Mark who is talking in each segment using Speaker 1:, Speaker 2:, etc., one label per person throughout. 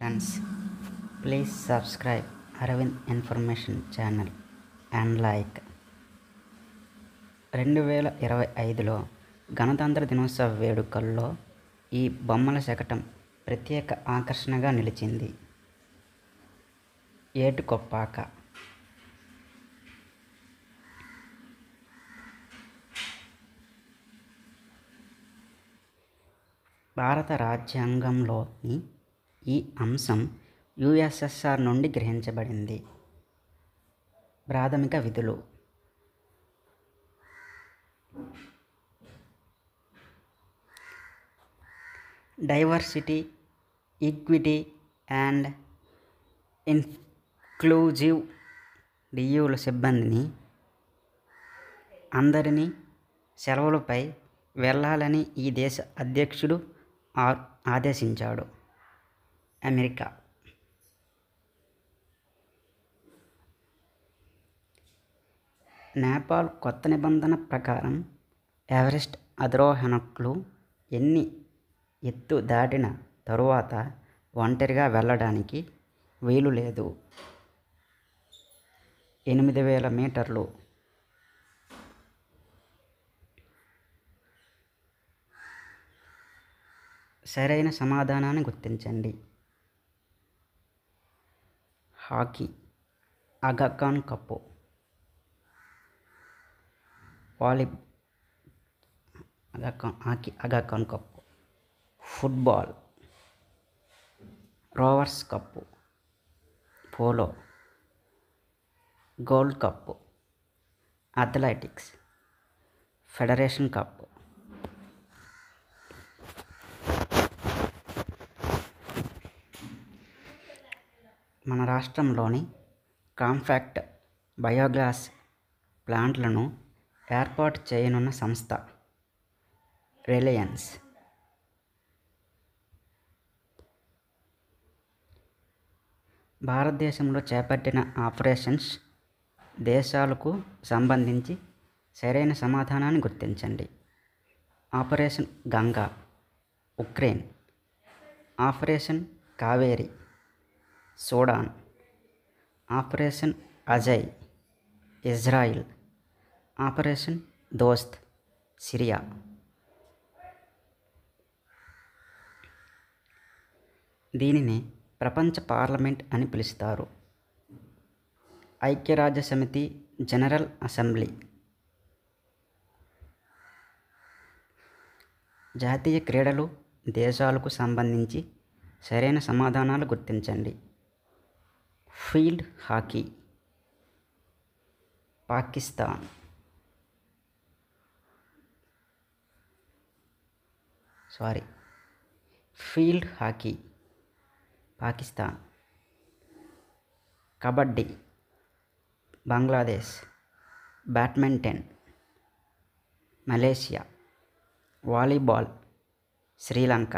Speaker 1: Friends, please subscribe Aravind Information Channel and like. 2025లో గణతంత్ర దినోత్సవ వేడుకల్లో ఈ బొమ్మల శకటం ప్రత్యేక ఆకర్షణగా నిలిచింది. ఏటుకొప్పాక భారత రాజ్యాంగంలోని ఈ అంశం యుఎస్ఎస్ఆర్ నుండి గ్రహించబడింది. ప్రాథమిక విధులు: డైవర్సిటీ, ఈక్విటీ అండ్ ఇన్క్లూజివ్ డియుల సిబ్బందిని అందరినీ సెలవులపై వెళ్ళాలని ఈ దేశ అధ్యక్షుడు ఆదేశించాడు. అమెరికా నేపాల్ కొత్త నిబంధన ప్రకారం ఎవరెస్ట్ అధిరోహకులు ఎత్తు దాటిన తరువాత ఒంటరిగా వెళ్ళడానికి వీలు లేదు. 8,000 మీటర్లు. సరైన సమాధానాన్ని గుర్తించండి. హాకీ ఆగా ఖాన్ కప్. ఆగా Khan cup. Football Rovers cup. Polo gold cup. Athletics federation cup. మన రాష్ట్రంలోని కాంపాక్ట్ బయోగ్యాస్ ప్లాంట్లను ఏర్పాటు చేయనున్న సంస్థ రిలయన్స్. భారతదేశంలో చేపట్టిన ఆపరేషన్స్ దేశాలకు సంబంధించి సరైన సమాధానాన్ని గుర్తించండి. Operation Ganga, Ukraine. Operation Kaveri, Sudan. Operation Ajay, Israel. Operation దోస్త్, సిరియా. దీనిని ప్రపంచ పార్లమెంట్ అని పిలుస్తారు. ఐక్యరాజ్యసమితి జనరల్ అసెంబ్లీ. జాతీయ క్రీడలు దేశాలకు సంబంధించి సరైన సమాధానాలు గుర్తించండి. Field hockey, Pakistan. Field hockey, Pakistan. Kabaddi, Bangladesh. Badminton, Malaysia. Volleyball, Sri Lanka.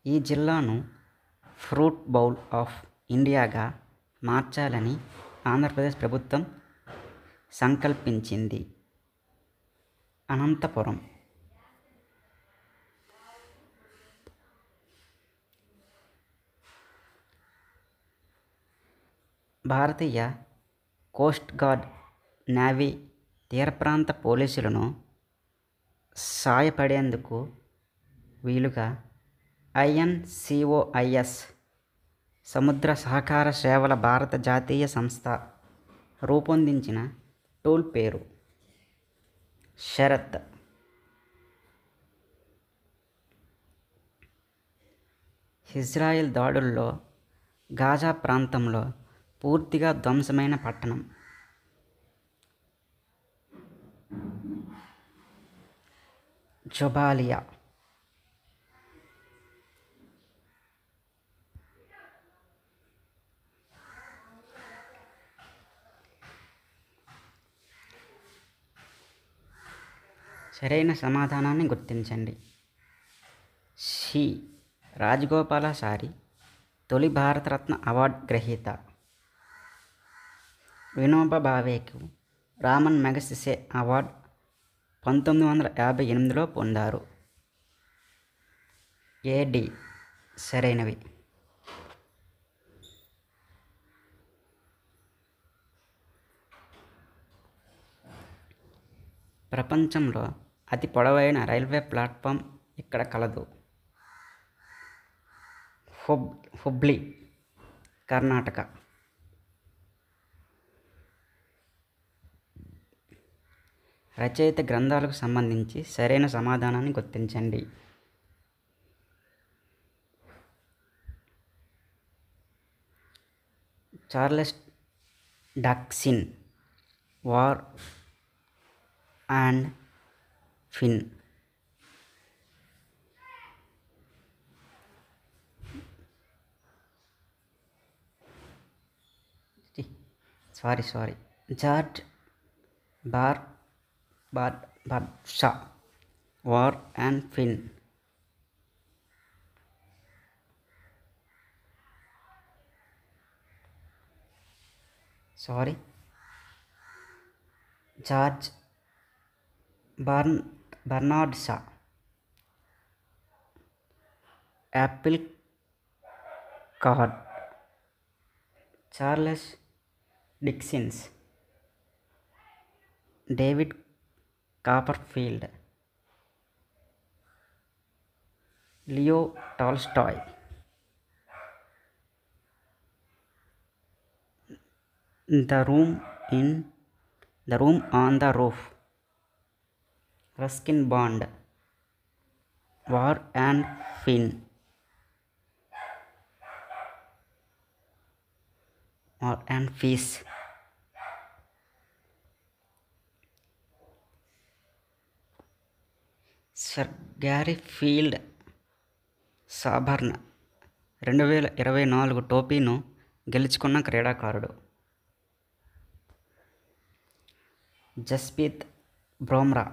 Speaker 1: ఈ జిల్లాను ఫ్రూట్ బౌల్ ఆఫ్ ఇండియాగా మార్చాలని ఆంధ్రప్రదేశ్ ప్రభుత్వం సంకల్పించింది. అనంతపురం. భారతీయ కోస్ట్ గార్డ్, నేవీ, తీరప్రాంత పోలీసులను సాయపడేందుకు వీలుగా INCOIS సముద్ర సహకార సేవల భారత జాతీయ సంస్థ రూపొందించిన టూల్ పేరు షరత్. ఇజ్రాయెల్ దాడుల్లో గాజా ప్రాంతంలో పూర్తిగా ధ్వంసమైన పట్టణం. జబాలియా. సరైన సమాధానాన్ని గుర్తించండి. సి. రాజగోపాలాచారి తొలి భారతరత్న అవార్డు గ్రహీత. వినోబా భావేకు రామన్ మెగసెసే అవార్డు 1958లో పొందారు. ఏడి సరైనవి. ప్రపంచంలో అతి పొడవైన రైల్వే ప్లాట్ఫామ్ ఇక్కడ కలదు. హుబ్లీ, కర్ణాటక. రచయిత గ్రంథాలకు సంబంధించి సరైన సమాధానాన్ని గుర్తించండి. చార్లెస్ డాక్సిన్, వార్ అండ్ ఫిన్. సారీ జార్జ్ బార్బషా, వార్ అండ్ ఫిన్. George Bernard Shaw, apple cart. Charles Dickens, David Copperfield, Leo Tolstoy. The room on the roof, Ruskin Bond, war and ఫిన్. War and peace. Sir Garfield Sobers 2024 టోపీను గెలుచుకున్న క్రీడాకారుడు. జస్ప్రీత్ బుమ్రా